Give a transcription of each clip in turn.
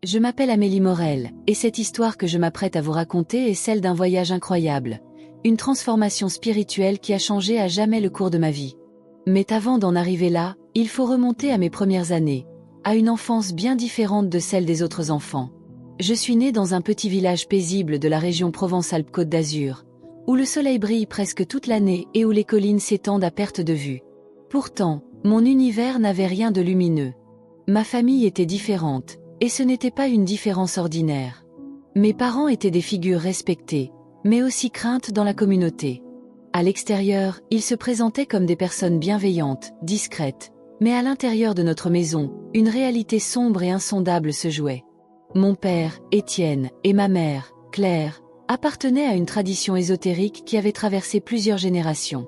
Je m'appelle Amélie Morel, et cette histoire que je m'apprête à vous raconter est celle d'un voyage incroyable, une transformation spirituelle qui a changé à jamais le cours de ma vie. Mais avant d'en arriver là, il faut remonter à mes premières années, à une enfance bien différente de celle des autres enfants. Je suis née dans un petit village paisible de la région Provence-Alpes-Côte d'Azur, où le soleil brille presque toute l'année et où les collines s'étendent à perte de vue. Pourtant, mon univers n'avait rien de lumineux. Ma famille était différente, et ce n'était pas une différence ordinaire. Mes parents étaient des figures respectées, mais aussi craintes dans la communauté. À l'extérieur, ils se présentaient comme des personnes bienveillantes, discrètes, mais à l'intérieur de notre maison, une réalité sombre et insondable se jouait. Mon père, Étienne, et ma mère, Claire, appartenaient à une tradition ésotérique qui avait traversé plusieurs générations.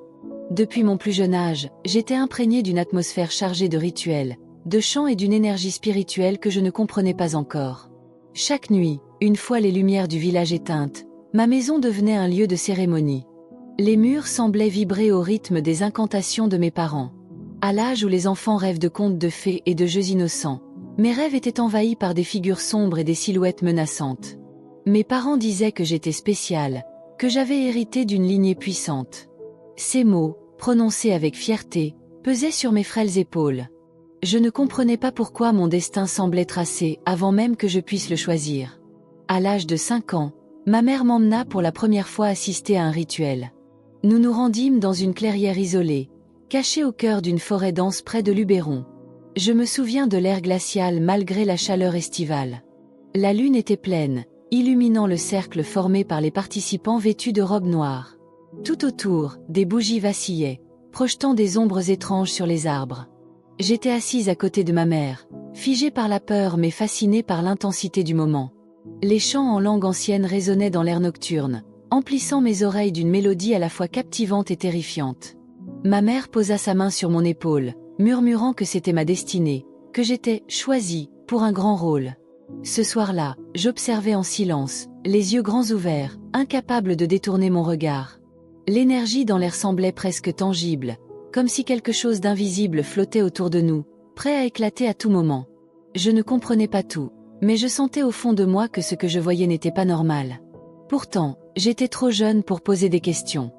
Depuis mon plus jeune âge, j'étais imprégnée d'une atmosphère chargée de rituels, de chants et d'une énergie spirituelle que je ne comprenais pas encore. Chaque nuit, une fois les lumières du village éteintes, ma maison devenait un lieu de cérémonie. Les murs semblaient vibrer au rythme des incantations de mes parents. À l'âge où les enfants rêvent de contes de fées et de jeux innocents, mes rêves étaient envahis par des figures sombres et des silhouettes menaçantes. Mes parents disaient que j'étais spéciale, que j'avais hérité d'une lignée puissante. Ces mots, prononcés avec fierté, pesaient sur mes frêles épaules. Je ne comprenais pas pourquoi mon destin semblait tracé avant même que je puisse le choisir. À l'âge de 5 ans, ma mère m'emmena pour la première fois assister à un rituel. Nous nous rendîmes dans une clairière isolée, cachée au cœur d'une forêt dense près de Luberon. Je me souviens de l'air glacial malgré la chaleur estivale. La lune était pleine, illuminant le cercle formé par les participants vêtus de robes noires. Tout autour, des bougies vacillaient, projetant des ombres étranges sur les arbres. J'étais assise à côté de ma mère, figée par la peur mais fascinée par l'intensité du moment. Les chants en langue ancienne résonnaient dans l'air nocturne, emplissant mes oreilles d'une mélodie à la fois captivante et terrifiante. Ma mère posa sa main sur mon épaule, murmurant que c'était ma destinée, que j'étais choisie pour un grand rôle. Ce soir-là, j'observais en silence, les yeux grands ouverts, incapable de détourner mon regard. L'énergie dans l'air semblait presque tangible, comme si quelque chose d'invisible flottait autour de nous, prêt à éclater à tout moment. Je ne comprenais pas tout, mais je sentais au fond de moi que ce que je voyais n'était pas normal. Pourtant, j'étais trop jeune pour poser des questions.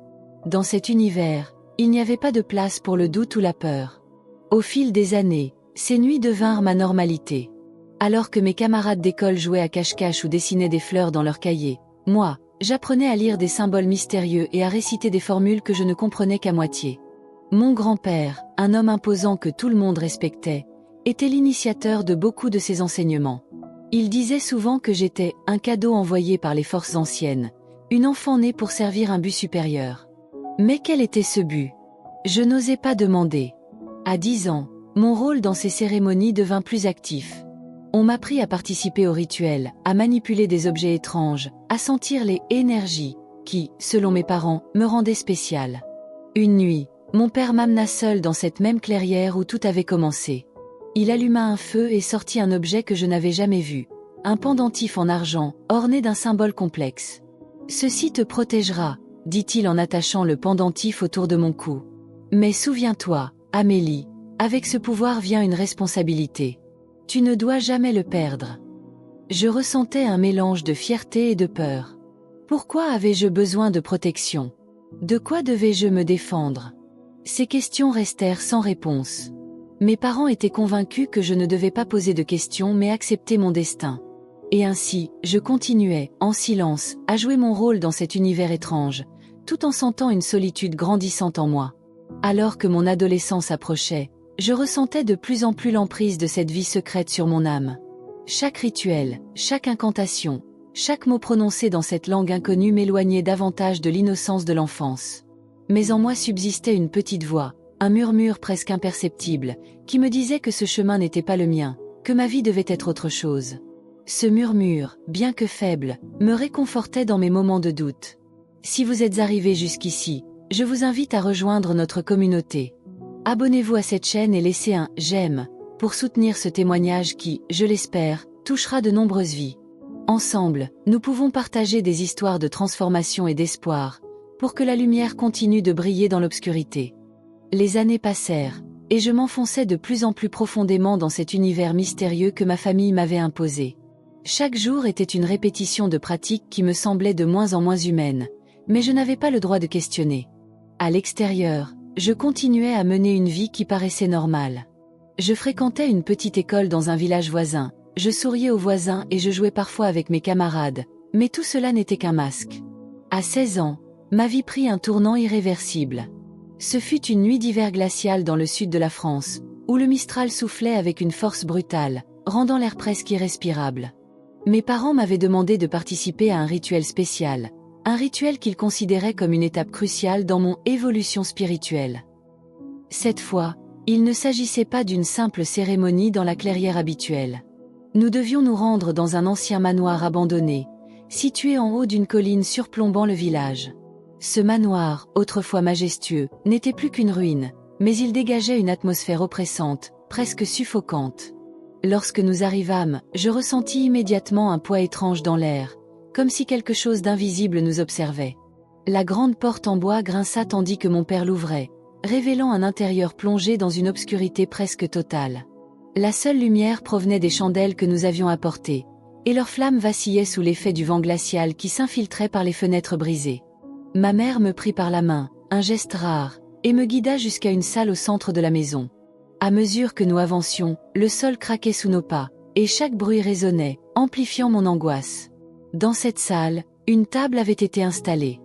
Dans cet univers, il n'y avait pas de place pour le doute ou la peur. Au fil des années, ces nuits devinrent ma normalité. Alors que mes camarades d'école jouaient à cache-cache ou dessinaient des fleurs dans leurs cahiers, moi, j'apprenais à lire des symboles mystérieux et à réciter des formules que je ne comprenais qu'à moitié. Mon grand-père, un homme imposant que tout le monde respectait, était l'initiateur de beaucoup de ces enseignements. Il disait souvent que j'étais un cadeau envoyé par les forces anciennes, une enfant née pour servir un but supérieur. Mais quel était ce but? Je n'osais pas demander. À 10 ans, mon rôle dans ces cérémonies devint plus actif. On m'apprit à participer aux rituels, à manipuler des objets étranges, à sentir les énergies, qui, selon mes parents, me rendaient spéciale. Une nuit, mon père m'amena seul dans cette même clairière où tout avait commencé. Il alluma un feu et sortit un objet que je n'avais jamais vu, un pendentif en argent, orné d'un symbole complexe. « Ceci te protégera », dit-il en attachant le pendentif autour de mon cou. « Mais souviens-toi, Amélie, avec ce pouvoir vient une responsabilité. Tu ne dois jamais le perdre. » Je ressentais un mélange de fierté et de peur. Pourquoi avais-je besoin de protection? De quoi devais-je me défendre? Ces questions restèrent sans réponse. Mes parents étaient convaincus que je ne devais pas poser de questions mais accepter mon destin. Et ainsi, je continuais, en silence, à jouer mon rôle dans cet univers étrange, tout en sentant une solitude grandissante en moi. Alors que mon adolescence approchait, je ressentais de plus en plus l'emprise de cette vie secrète sur mon âme. Chaque rituel, chaque incantation, chaque mot prononcé dans cette langue inconnue m'éloignait davantage de l'innocence de l'enfance. Mais en moi subsistait une petite voix, un murmure presque imperceptible, qui me disait que ce chemin n'était pas le mien, que ma vie devait être autre chose. Ce murmure, bien que faible, me réconfortait dans mes moments de doute. Si vous êtes arrivé jusqu'ici, je vous invite à rejoindre notre communauté. Abonnez-vous à cette chaîne et laissez un « j'aime » pour soutenir ce témoignage qui, je l'espère, touchera de nombreuses vies. Ensemble, nous pouvons partager des histoires de transformation et d'espoir, pour que la lumière continue de briller dans l'obscurité. Les années passèrent, et je m'enfonçais de plus en plus profondément dans cet univers mystérieux que ma famille m'avait imposé. Chaque jour était une répétition de pratiques qui me semblaient de moins en moins humaines, mais je n'avais pas le droit de questionner. À l'extérieur, je continuais à mener une vie qui paraissait normale. Je fréquentais une petite école dans un village voisin, je souriais aux voisins et je jouais parfois avec mes camarades, mais tout cela n'était qu'un masque. À 16 ans, ma vie prit un tournant irréversible. Ce fut une nuit d'hiver glacial dans le sud de la France, où le Mistral soufflait avec une force brutale, rendant l'air presque irrespirable. Mes parents m'avaient demandé de participer à un rituel spécial, un rituel qu'ils considéraient comme une étape cruciale dans mon évolution spirituelle. Cette fois, il ne s'agissait pas d'une simple cérémonie dans la clairière habituelle. Nous devions nous rendre dans un ancien manoir abandonné, situé en haut d'une colline surplombant le village. Ce manoir, autrefois majestueux, n'était plus qu'une ruine, mais il dégageait une atmosphère oppressante, presque suffocante. Lorsque nous arrivâmes, je ressentis immédiatement un poids étrange dans l'air, comme si quelque chose d'invisible nous observait. La grande porte en bois grinça tandis que mon père l'ouvrait, révélant un intérieur plongé dans une obscurité presque totale. La seule lumière provenait des chandelles que nous avions apportées, et leurs flammes vacillaient sous l'effet du vent glacial qui s'infiltrait par les fenêtres brisées. Ma mère me prit par la main, un geste rare, et me guida jusqu'à une salle au centre de la maison. À mesure que nous avancions, le sol craquait sous nos pas, et chaque bruit résonnait, amplifiant mon angoisse. Dans cette salle, une table avait été installée.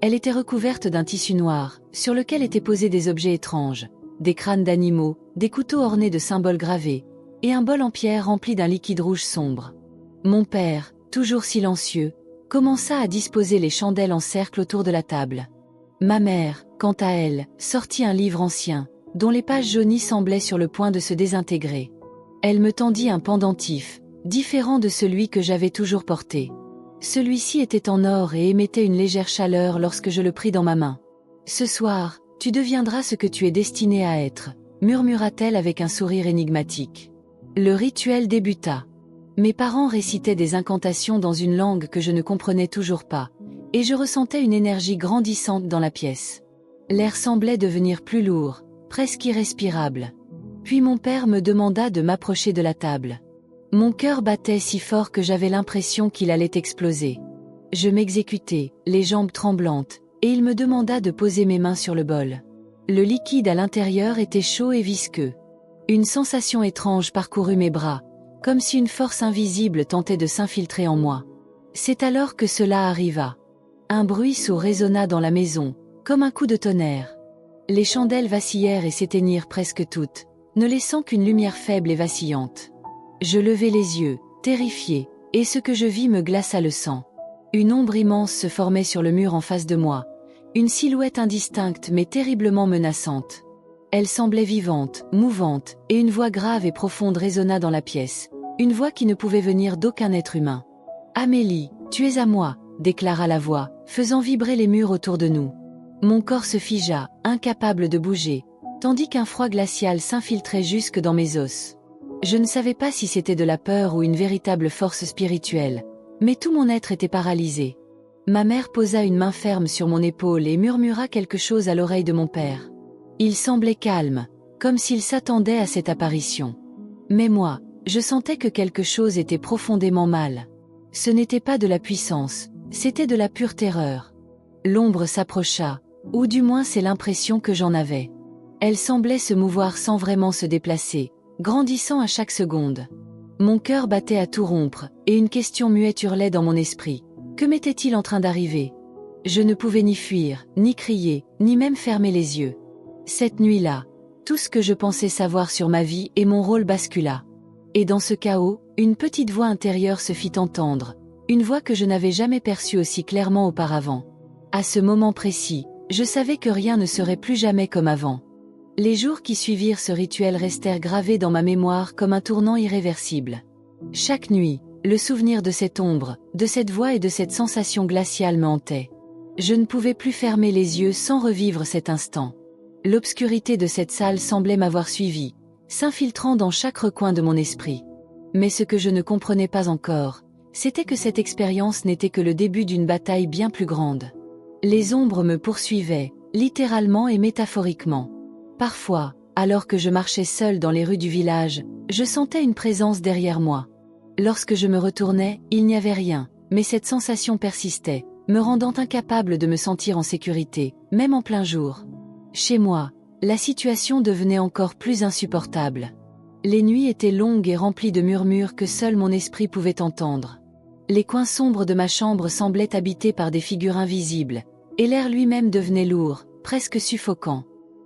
Elle était recouverte d'un tissu noir, sur lequel étaient posés des objets étranges, des crânes d'animaux, des couteaux ornés de symboles gravés, et un bol en pierre rempli d'un liquide rouge sombre. Mon père, toujours silencieux, commença à disposer les chandelles en cercle autour de la table. Ma mère, quant à elle, sortit un livre ancien, dont les pages jaunies semblaient sur le point de se désintégrer. Elle me tendit un pendentif, différent de celui que j'avais toujours porté. Celui-ci était en or et émettait une légère chaleur lorsque je le pris dans ma main. « Ce soir, tu deviendras ce que tu es destiné à être », murmura-t-elle avec un sourire énigmatique. Le rituel débuta. Mes parents récitaient des incantations dans une langue que je ne comprenais toujours pas, et je ressentais une énergie grandissante dans la pièce. L'air semblait devenir plus lourd, presque irrespirable. Puis mon père me demanda de m'approcher de la table. Mon cœur battait si fort que j'avais l'impression qu'il allait exploser. Je m'exécutai, les jambes tremblantes, et il me demanda de poser mes mains sur le bol. Le liquide à l'intérieur était chaud et visqueux. Une sensation étrange parcourut mes bras, comme si une force invisible tentait de s'infiltrer en moi. C'est alors que cela arriva. Un bruit sourd résonna dans la maison, comme un coup de tonnerre. Les chandelles vacillèrent et s'éteignirent presque toutes, ne laissant qu'une lumière faible et vacillante. Je levai les yeux, terrifié, et ce que je vis me glaça le sang. Une ombre immense se formait sur le mur en face de moi, une silhouette indistincte mais terriblement menaçante. Elle semblait vivante, mouvante, et une voix grave et profonde résonna dans la pièce, une voix qui ne pouvait venir d'aucun être humain. « Amélie, tu es à moi », déclara la voix, faisant vibrer les murs autour de nous. Mon corps se figea, incapable de bouger, tandis qu'un froid glacial s'infiltrait jusque dans mes os. Je ne savais pas si c'était de la peur ou une véritable force spirituelle, mais tout mon être était paralysé. Ma mère posa une main ferme sur mon épaule et murmura quelque chose à l'oreille de mon père. Il semblait calme, comme s'il s'attendait à cette apparition. Mais moi, je sentais que quelque chose était profondément mal. Ce n'était pas de la puissance, c'était de la pure terreur. L'ombre s'approcha, ou du moins c'est l'impression que j'en avais. Elle semblait se mouvoir sans vraiment se déplacer, grandissant à chaque seconde. Mon cœur battait à tout rompre, et une question muette hurlait dans mon esprit. Que m'était-il en train d'arriver? Je ne pouvais ni fuir, ni crier, ni même fermer les yeux. Cette nuit-là, tout ce que je pensais savoir sur ma vie et mon rôle bascula. Et dans ce chaos, une petite voix intérieure se fit entendre, une voix que je n'avais jamais perçue aussi clairement auparavant. À ce moment précis, je savais que rien ne serait plus jamais comme avant. Les jours qui suivirent ce rituel restèrent gravés dans ma mémoire comme un tournant irréversible. Chaque nuit, le souvenir de cette ombre, de cette voix et de cette sensation glaciale me hantait. Je ne pouvais plus fermer les yeux sans revivre cet instant. L'obscurité de cette salle semblait m'avoir suivi, s'infiltrant dans chaque recoin de mon esprit. Mais ce que je ne comprenais pas encore, c'était que cette expérience n'était que le début d'une bataille bien plus grande. Les ombres me poursuivaient, littéralement et métaphoriquement. Parfois, alors que je marchais seule dans les rues du village, je sentais une présence derrière moi. Lorsque je me retournais, il n'y avait rien, mais cette sensation persistait, me rendant incapable de me sentir en sécurité, même en plein jour. Chez moi, la situation devenait encore plus insupportable. Les nuits étaient longues et remplies de murmures que seul mon esprit pouvait entendre. Les coins sombres de ma chambre semblaient habités par des figures invisibles, et l'air lui-même devenait lourd, presque suffocant.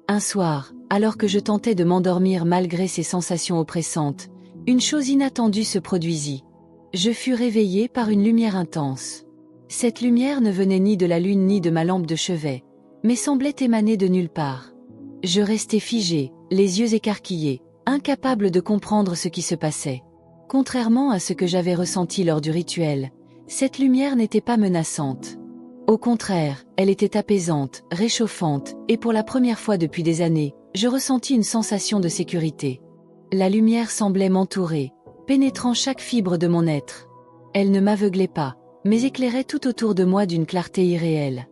Un soir, alors que je tentais de m'endormir malgré ces sensations oppressantes, une chose inattendue se produisit. Je fus réveillée par une lumière intense. Cette lumière ne venait ni de la lune ni de ma lampe de chevet, mais semblait émaner de nulle part. Je restais figée, les yeux écarquillés, incapable de comprendre ce qui se passait. Contrairement à ce que j'avais ressenti lors du rituel, cette lumière n'était pas menaçante. Au contraire, elle était apaisante, réchauffante, et pour la première fois depuis des années, je ressentis une sensation de sécurité. La lumière semblait m'entourer, pénétrant chaque fibre de mon être. Elle ne m'aveuglait pas, mais éclairait tout autour de moi d'une clarté irréelle.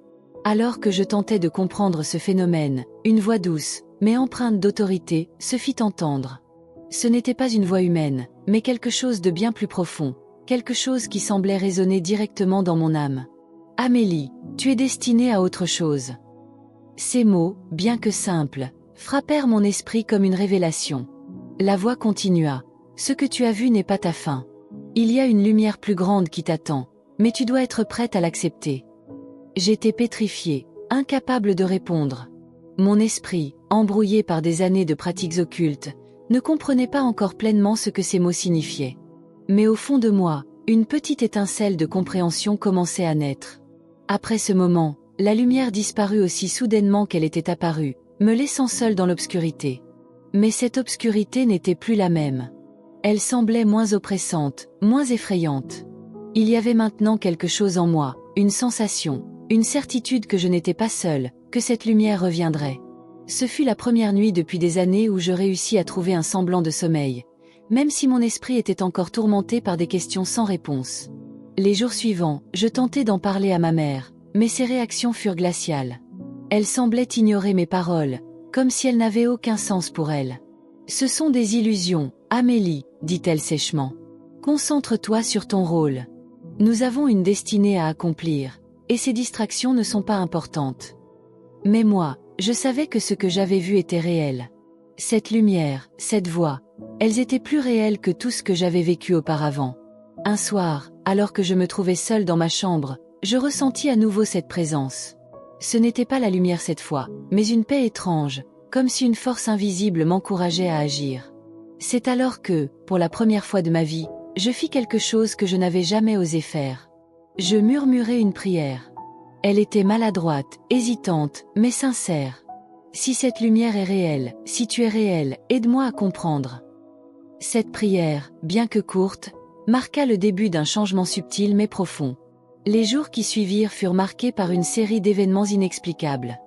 Alors que je tentais de comprendre ce phénomène, une voix douce, mais empreinte d'autorité, se fit entendre. Ce n'était pas une voix humaine, mais quelque chose de bien plus profond, quelque chose qui semblait résonner directement dans mon âme. « Amélie, tu es destinée à autre chose. » Ces mots, bien que simples, frappèrent mon esprit comme une révélation. La voix continua. « Ce que tu as vu n'est pas ta fin. Il y a une lumière plus grande qui t'attend, mais tu dois être prête à l'accepter. » J'étais pétrifiée, incapable de répondre. Mon esprit, embrouillé par des années de pratiques occultes, ne comprenait pas encore pleinement ce que ces mots signifiaient. Mais au fond de moi, une petite étincelle de compréhension commençait à naître. Après ce moment, la lumière disparut aussi soudainement qu'elle était apparue, me laissant seule dans l'obscurité. Mais cette obscurité n'était plus la même. Elle semblait moins oppressante, moins effrayante. Il y avait maintenant quelque chose en moi, une sensation, une certitude que je n'étais pas seule, que cette lumière reviendrait. Ce fut la première nuit depuis des années où je réussis à trouver un semblant de sommeil, même si mon esprit était encore tourmenté par des questions sans réponse. Les jours suivants, je tentai d'en parler à ma mère, mais ses réactions furent glaciales. Elle semblait ignorer mes paroles, comme si elles n'avaient aucun sens pour elle. « Ce sont des illusions, Amélie, » dit-elle sèchement. « Concentre-toi sur ton rôle. Nous avons une destinée à accomplir, et ces distractions ne sont pas importantes. » Mais moi, je savais que ce que j'avais vu était réel. Cette lumière, cette voix, elles étaient plus réelles que tout ce que j'avais vécu auparavant. Un soir, alors que je me trouvais seule dans ma chambre, je ressentis à nouveau cette présence. Ce n'était pas la lumière cette fois, mais une paix étrange, comme si une force invisible m'encourageait à agir. C'est alors que, pour la première fois de ma vie, je fis quelque chose que je n'avais jamais osé faire. Je murmurai une prière. Elle était maladroite, hésitante, mais sincère. « Si cette lumière est réelle, si tu es réel, aide-moi à comprendre. » Cette prière, bien que courte, marqua le début d'un changement subtil mais profond. Les jours qui suivirent furent marqués par une série d'événements inexplicables.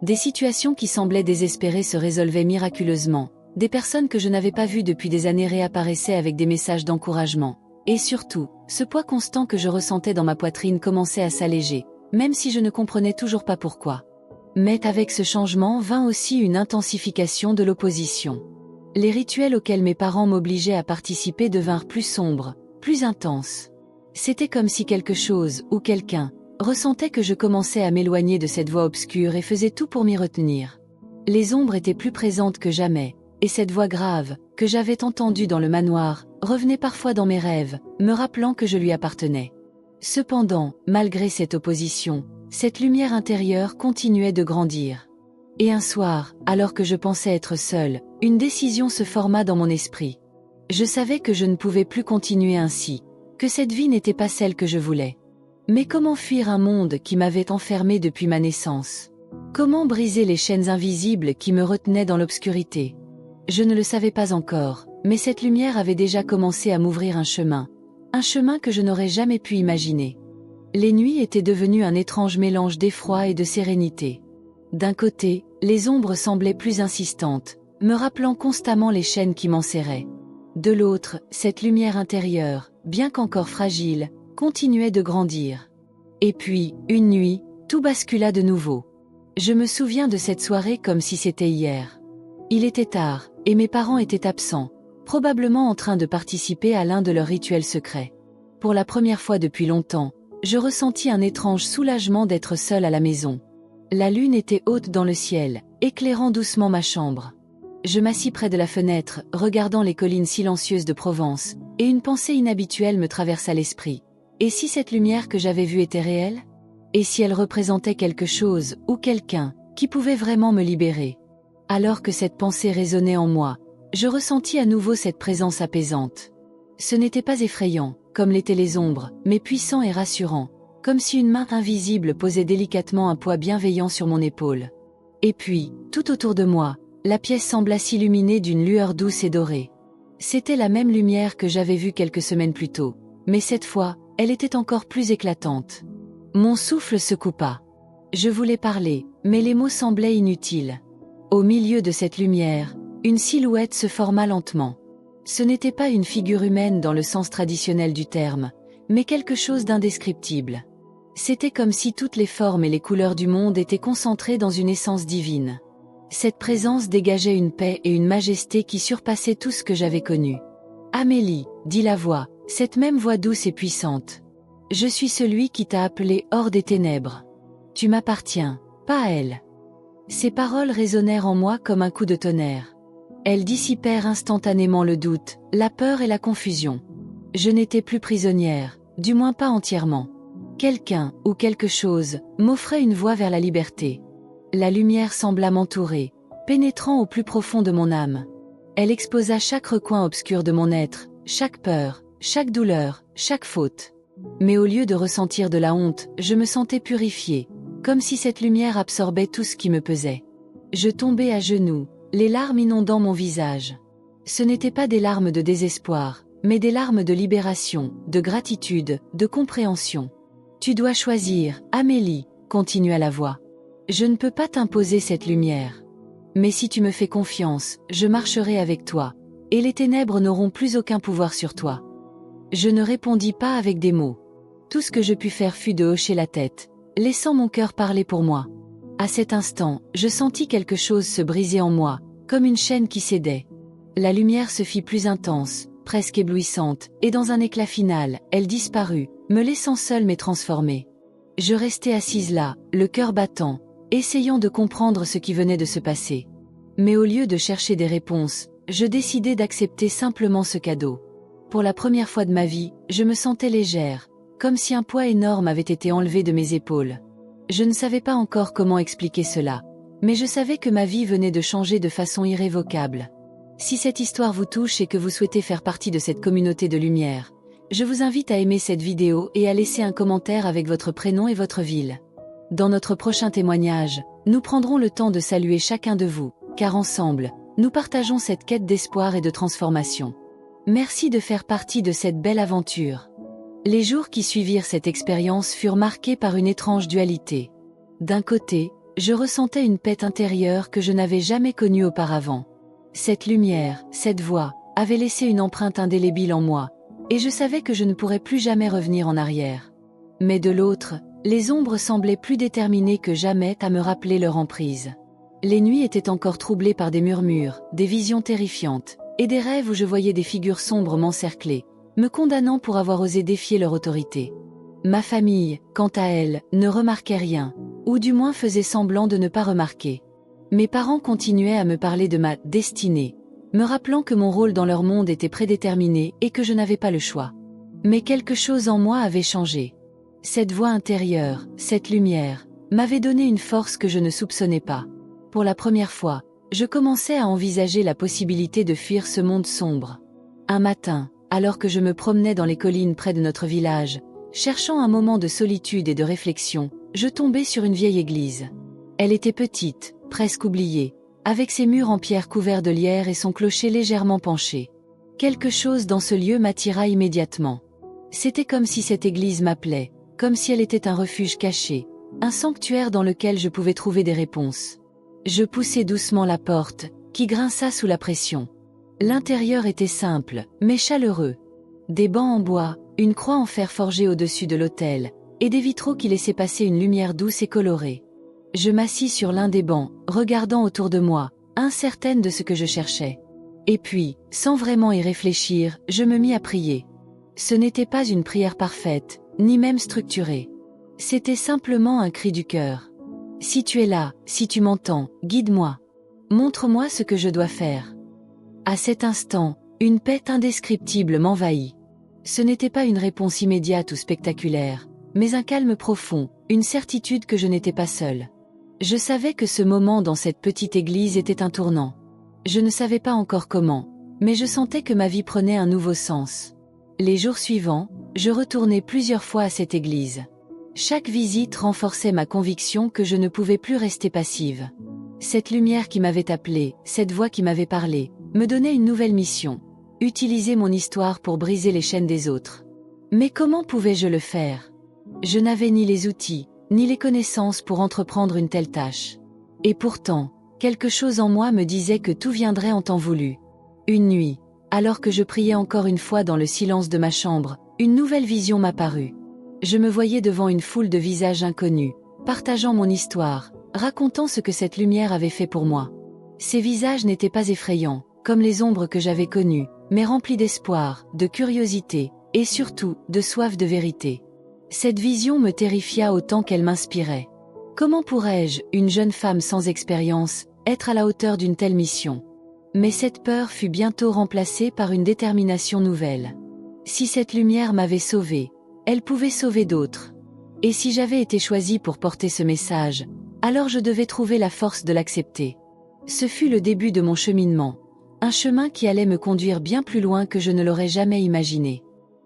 Des situations qui semblaient désespérées se résolvaient miraculeusement, des personnes que je n'avais pas vues depuis des années réapparaissaient avec des messages d'encouragement. Et surtout, ce poids constant que je ressentais dans ma poitrine commençait à s'alléger, même si je ne comprenais toujours pas pourquoi. Mais avec ce changement vint aussi une intensification de l'opposition. Les rituels auxquels mes parents m'obligeaient à participer devinrent plus sombres, plus intenses. C'était comme si quelque chose, ou quelqu'un, ressentait que je commençais à m'éloigner de cette voie obscure et faisait tout pour m'y retenir. Les ombres étaient plus présentes que jamais, et cette voix grave, que j'avais entendue dans le manoir, revenait parfois dans mes rêves, me rappelant que je lui appartenais. Cependant, malgré cette opposition, cette lumière intérieure continuait de grandir. Et un soir, alors que je pensais être seule, une décision se forma dans mon esprit. Je savais que je ne pouvais plus continuer ainsi, que cette vie n'était pas celle que je voulais. Mais comment fuir un monde qui m'avait enfermée depuis ma naissance? Comment briser les chaînes invisibles qui me retenaient dans l'obscurité? Je ne le savais pas encore, mais cette lumière avait déjà commencé à m'ouvrir un chemin que je n'aurais jamais pu imaginer. Les nuits étaient devenues un étrange mélange d'effroi et de sérénité. D'un côté, les ombres semblaient plus insistantes, me rappelant constamment les chaînes qui m'enserraient. De l'autre, cette lumière intérieure, bien qu'encore fragile, continuait de grandir. Et puis, une nuit, tout bascula de nouveau. Je me souviens de cette soirée comme si c'était hier. Il était tard, et mes parents étaient absents, probablement en train de participer à l'un de leurs rituels secrets. Pour la première fois depuis longtemps, je ressentis un étrange soulagement d'être seule à la maison. La lune était haute dans le ciel, éclairant doucement ma chambre. Je m'assis près de la fenêtre, regardant les collines silencieuses de Provence, et une pensée inhabituelle me traversa l'esprit. Et si cette lumière que j'avais vue était réelle? Et si elle représentait quelque chose, ou quelqu'un, qui pouvait vraiment me libérer? Alors que cette pensée résonnait en moi, je ressentis à nouveau cette présence apaisante. Ce n'était pas effrayant, comme l'étaient les ombres, mais puissant et rassurant, comme si une main invisible posait délicatement un poids bienveillant sur mon épaule. Et puis, tout autour de moi, la pièce sembla s'illuminer d'une lueur douce et dorée. C'était la même lumière que j'avais vue quelques semaines plus tôt, mais cette fois, elle était encore plus éclatante. Mon souffle se coupa. Je voulais parler, mais les mots semblaient inutiles. Au milieu de cette lumière, une silhouette se forma lentement. Ce n'était pas une figure humaine dans le sens traditionnel du terme, mais quelque chose d'indescriptible. C'était comme si toutes les formes et les couleurs du monde étaient concentrées dans une essence divine. Cette présence dégageait une paix et une majesté qui surpassaient tout ce que j'avais connu. « Amélie », dit la voix, cette même voix douce et puissante. « Je suis celui qui t'a appelé hors des ténèbres. Tu m'appartiens, pas à elle. » Ces paroles résonnèrent en moi comme un coup de tonnerre. Elles dissipèrent instantanément le doute, la peur et la confusion. Je n'étais plus prisonnière, du moins pas entièrement. Quelqu'un, ou quelque chose, m'offrait une voie vers la liberté. La lumière sembla m'entourer, pénétrant au plus profond de mon âme. Elle exposa chaque recoin obscur de mon être, chaque peur, chaque douleur, chaque faute. Mais au lieu de ressentir de la honte, je me sentais purifiée, comme si cette lumière absorbait tout ce qui me pesait. Je tombai à genoux, les larmes inondant mon visage. Ce n'étaient pas des larmes de désespoir, mais des larmes de libération, de gratitude, de compréhension. « Tu dois choisir, Amélie », continua la voix. « Je ne peux pas t'imposer cette lumière. Mais si tu me fais confiance, je marcherai avec toi, et les ténèbres n'auront plus aucun pouvoir sur toi. » Je ne répondis pas avec des mots. Tout ce que je pus faire fut de hocher la tête, laissant mon cœur parler pour moi. À cet instant, je sentis quelque chose se briser en moi, comme une chaîne qui cédait. La lumière se fit plus intense, presque éblouissante, et dans un éclat final, elle disparut, me laissant seule mais transformée. Je restai assise là, le cœur battant, essayant de comprendre ce qui venait de se passer. Mais au lieu de chercher des réponses, je décidai d'accepter simplement ce cadeau. Pour la première fois de ma vie, je me sentais légère, comme si un poids énorme avait été enlevé de mes épaules. Je ne savais pas encore comment expliquer cela, mais je savais que ma vie venait de changer de façon irrévocable. Si cette histoire vous touche et que vous souhaitez faire partie de cette communauté de lumière, je vous invite à aimer cette vidéo et à laisser un commentaire avec votre prénom et votre ville. Dans notre prochain témoignage, nous prendrons le temps de saluer chacun de vous, car ensemble, nous partageons cette quête d'espoir et de transformation. Merci de faire partie de cette belle aventure. Les jours qui suivirent cette expérience furent marqués par une étrange dualité. D'un côté, je ressentais une paix intérieure que je n'avais jamais connue auparavant. Cette lumière, cette voix, avait laissé une empreinte indélébile en moi, et je savais que je ne pourrais plus jamais revenir en arrière. Mais de l'autre, les ombres semblaient plus déterminées que jamais à me rappeler leur emprise. Les nuits étaient encore troublées par des murmures, des visions terrifiantes, et des rêves où je voyais des figures sombres m'encercler, me condamnant pour avoir osé défier leur autorité. Ma famille, quant à elle, ne remarquait rien, ou du moins faisait semblant de ne pas remarquer. Mes parents continuaient à me parler de ma destinée, me rappelant que mon rôle dans leur monde était prédéterminé et que je n'avais pas le choix. Mais quelque chose en moi avait changé. Cette voix intérieure, cette lumière, m'avait donné une force que je ne soupçonnais pas. Pour la première fois, je commençais à envisager la possibilité de fuir ce monde sombre. Un matin, alors que je me promenais dans les collines près de notre village, cherchant un moment de solitude et de réflexion, je tombai sur une vieille église. Elle était petite, presque oubliée, avec ses murs en pierre couverts de lierre et son clocher légèrement penché. Quelque chose dans ce lieu m'attira immédiatement. C'était comme si cette église m'appelait, comme si elle était un refuge caché, un sanctuaire dans lequel je pouvais trouver des réponses. Je poussai doucement la porte, qui grinça sous la pression. L'intérieur était simple, mais chaleureux. Des bancs en bois, une croix en fer forgé au-dessus de l'autel, et des vitraux qui laissaient passer une lumière douce et colorée. Je m'assis sur l'un des bancs, regardant autour de moi, incertaine de ce que je cherchais. Et puis, sans vraiment y réfléchir, je me mis à prier. Ce n'était pas une prière parfaite, ni même structurée. C'était simplement un cri du cœur. Si tu es là, si tu m'entends, guide-moi. Montre-moi ce que je dois faire. À cet instant, une paix indescriptible m'envahit. Ce n'était pas une réponse immédiate ou spectaculaire, mais un calme profond, une certitude que je n'étais pas seule. Je savais que ce moment dans cette petite église était un tournant. Je ne savais pas encore comment, mais je sentais que ma vie prenait un nouveau sens. Les jours suivants, je retournais plusieurs fois à cette église. Chaque visite renforçait ma conviction que je ne pouvais plus rester passive. Cette lumière qui m'avait appelée, cette voix qui m'avait parlé, me donnait une nouvelle mission. Utiliser mon histoire pour briser les chaînes des autres. Mais comment pouvais-je le faire? Je n'avais ni les outils, ni les connaissances pour entreprendre une telle tâche. Et pourtant, quelque chose en moi me disait que tout viendrait en temps voulu. Une nuit, alors que je priais encore une fois dans le silence de ma chambre, une nouvelle vision m'apparut. Je me voyais devant une foule de visages inconnus, partageant mon histoire, racontant ce que cette lumière avait fait pour moi. Ces visages n'étaient pas effrayants, comme les ombres que j'avais connues, mais remplis d'espoir, de curiosité, et surtout, de soif de vérité. Cette vision me terrifia autant qu'elle m'inspirait. Comment pourrais-je, une jeune femme sans expérience, être à la hauteur d'une telle mission? Mais cette peur fut bientôt remplacée par une détermination nouvelle. Si cette lumière m'avait sauvée, elle pouvait sauver d'autres. Et si j'avais été choisie pour porter ce message, alors je devais trouver la force de l'accepter. Ce fut le début de mon cheminement, un chemin qui allait me conduire bien plus loin que je ne l'aurais jamais imaginé.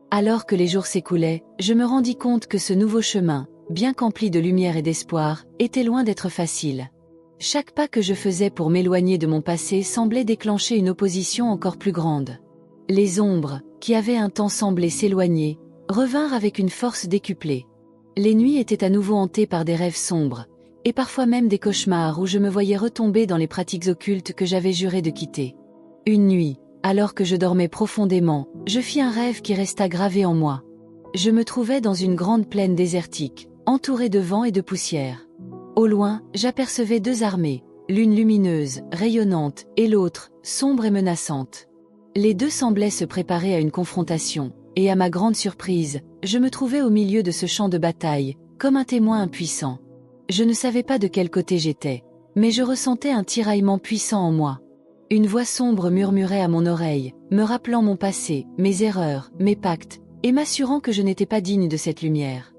Alors que les jours s'écoulaient, je me rendis compte que ce nouveau chemin, bien qu'empli de lumière et d'espoir, était loin d'être facile. Chaque pas que je faisais pour m'éloigner de mon passé semblait déclencher une opposition encore plus grande. Les ombres, qui avaient un temps semblé s'éloigner, revinrent avec une force décuplée. Les nuits étaient à nouveau hantées par des rêves sombres, et parfois même des cauchemars où je me voyais retomber dans les pratiques occultes que j'avais juré de quitter. Une nuit, alors que je dormais profondément, je fis un rêve qui resta gravé en moi. Je me trouvais dans une grande plaine désertique, entourée de vent et de poussière. Au loin, j'apercevais deux armées, l'une lumineuse, rayonnante, et l'autre, sombre et menaçante. Les deux semblaient se préparer à une confrontation, et à ma grande surprise, je me trouvais au milieu de ce champ de bataille, comme un témoin impuissant. Je ne savais pas de quel côté j'étais, mais je ressentais un tiraillement puissant en moi. Une voix sombre murmurait à mon oreille, me rappelant mon passé, mes erreurs, mes pactes, et m'assurant que je n'étais pas digne de cette lumière.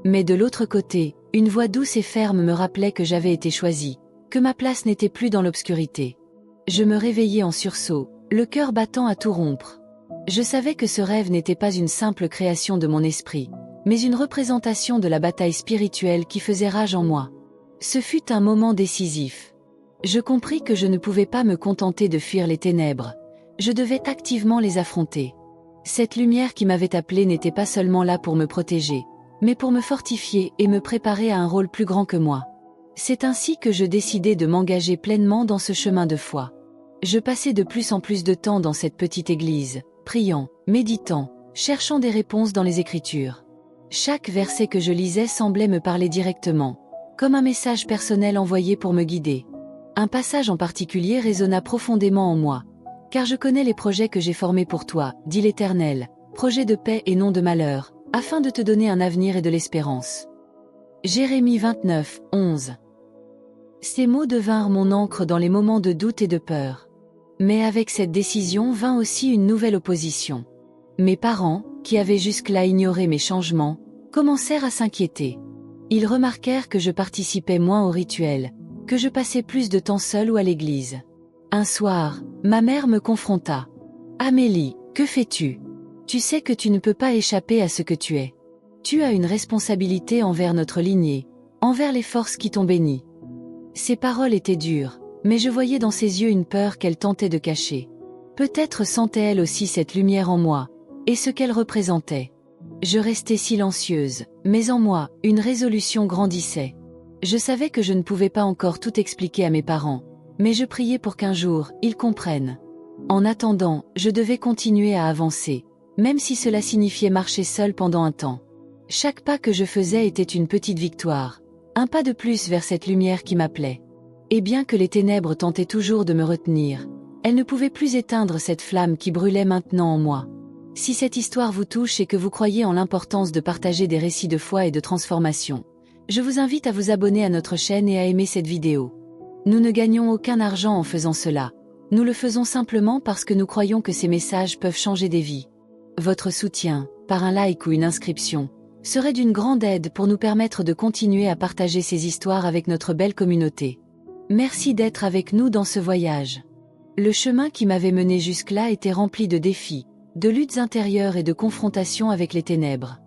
Mais de l'autre côté, une voix douce et ferme me rappelait que j'avais été choisie, que ma place n'était plus dans l'obscurité. Je me réveillai en sursaut, le cœur battant à tout rompre. Je savais que ce rêve n'était pas une simple création de mon esprit, mais une représentation de la bataille spirituelle qui faisait rage en moi. Ce fut un moment décisif. Je compris que je ne pouvais pas me contenter de fuir les ténèbres. Je devais activement les affronter. Cette lumière qui m'avait appelé n'était pas seulement là pour me protéger, mais pour me fortifier et me préparer à un rôle plus grand que moi. C'est ainsi que je décidai de m'engager pleinement dans ce chemin de foi. Je passais de plus en plus de temps dans cette petite église, priant, méditant, cherchant des réponses dans les Écritures. Chaque verset que je lisais semblait me parler directement, comme un message personnel envoyé pour me guider. Un passage en particulier résonna profondément en moi. « Car je connais les projets que j'ai formés pour toi, dit l'Éternel, projets de paix et non de malheur, afin de te donner un avenir et de l'espérance. » Jérémie 29, 11. Ces mots devinrent mon encre dans les moments de doute et de peur. Mais avec cette décision vint aussi une nouvelle opposition. Mes parents, qui avaient jusque-là ignoré mes changements, commencèrent à s'inquiéter. Ils remarquèrent que je participais moins aux rituels, que je passais plus de temps seule ou à l'église. Un soir, ma mère me confronta. « Amélie, que fais-tu? Tu sais que tu ne peux pas échapper à ce que tu es. Tu as une responsabilité envers notre lignée, envers les forces qui t'ont bénie. » Ces paroles étaient dures, mais je voyais dans ses yeux une peur qu'elle tentait de cacher. Peut-être sentait-elle aussi cette lumière en moi, et ce qu'elle représentait. Je restais silencieuse, mais en moi, une résolution grandissait. Je savais que je ne pouvais pas encore tout expliquer à mes parents, mais je priais pour qu'un jour, ils comprennent. En attendant, je devais continuer à avancer, même si cela signifiait marcher seule pendant un temps. Chaque pas que je faisais était une petite victoire, un pas de plus vers cette lumière qui m'appelait. Et bien que les ténèbres tentaient toujours de me retenir, Elle ne pouvait plus éteindre cette flamme qui brûlait maintenant en moi. Si cette histoire vous touche et que vous croyez en l'importance de partager des récits de foi et de transformation, je vous invite à vous abonner à notre chaîne et à aimer cette vidéo. Nous ne gagnons aucun argent en faisant cela. Nous le faisons simplement parce que nous croyons que ces messages peuvent changer des vies. Votre soutien, par un like ou une inscription, serait d'une grande aide pour nous permettre de continuer à partager ces histoires avec notre belle communauté. Merci d'être avec nous dans ce voyage. Le chemin qui m'avait mené jusque-là était rempli de défis, de luttes intérieures et de confrontations avec les ténèbres.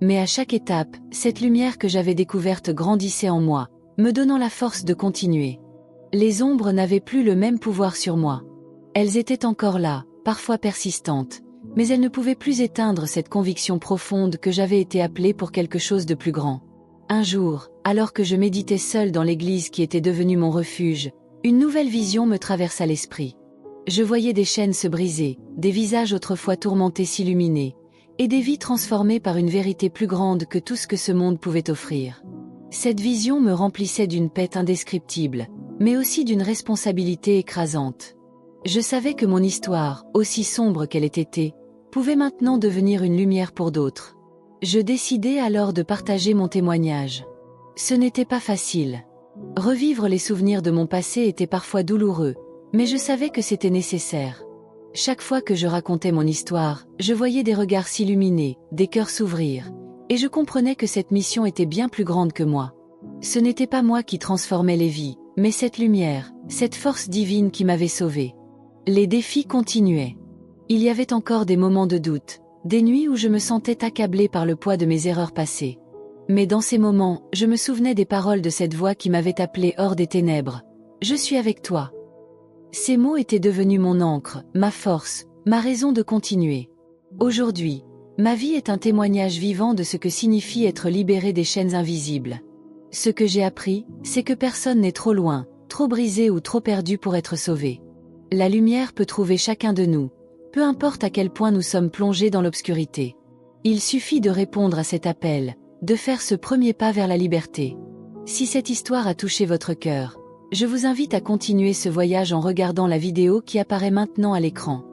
Mais à chaque étape, cette lumière que j'avais découverte grandissait en moi, me donnant la force de continuer. Les ombres n'avaient plus le même pouvoir sur moi. Elles étaient encore là, parfois persistantes, mais elles ne pouvaient plus éteindre cette conviction profonde que j'avais été appelée pour quelque chose de plus grand. Un jour, alors que je méditais seule dans l'église qui était devenue mon refuge, une nouvelle vision me traversa l'esprit. Je voyais des chaînes se briser, des visages autrefois tourmentés s'illuminer, et des vies transformées par une vérité plus grande que tout ce que ce monde pouvait offrir. Cette vision me remplissait d'une paix indescriptible, mais aussi d'une responsabilité écrasante. Je savais que mon histoire, aussi sombre qu'elle ait été, pouvait maintenant devenir une lumière pour d'autres. Je décidai alors de partager mon témoignage. Ce n'était pas facile. Revivre les souvenirs de mon passé était parfois douloureux, mais je savais que c'était nécessaire. Chaque fois que je racontais mon histoire, je voyais des regards s'illuminer, des cœurs s'ouvrir, et je comprenais que cette mission était bien plus grande que moi. Ce n'était pas moi qui transformais les vies, mais cette lumière, cette force divine qui m'avait sauvée. Les défis continuaient. Il y avait encore des moments de doute, des nuits où je me sentais accablée par le poids de mes erreurs passées. Mais dans ces moments, je me souvenais des paroles de cette voix qui m'avait appelée hors des ténèbres. « Je suis avec toi ». Ces mots étaient devenus mon ancre, ma force, ma raison de continuer. Aujourd'hui, ma vie est un témoignage vivant de ce que signifie être libéré des chaînes invisibles. Ce que j'ai appris, c'est que personne n'est trop loin, trop brisé ou trop perdu pour être sauvé. La lumière peut trouver chacun de nous, peu importe à quel point nous sommes plongés dans l'obscurité. Il suffit de répondre à cet appel, de faire ce premier pas vers la liberté. Si cette histoire a touché votre cœur, je vous invite à continuer ce voyage en regardant la vidéo qui apparaît maintenant à l'écran.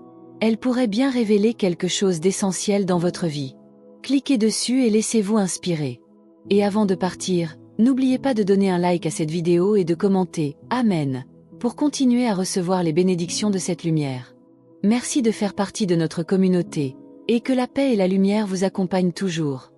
Elle pourrait bien révéler quelque chose d'essentiel dans votre vie. Cliquez dessus et laissez-vous inspirer. Et avant de partir, n'oubliez pas de donner un like à cette vidéo et de commenter « Amen » pour continuer à recevoir les bénédictions de cette lumière. Merci de faire partie de notre communauté, et que la paix et la lumière vous accompagnent toujours.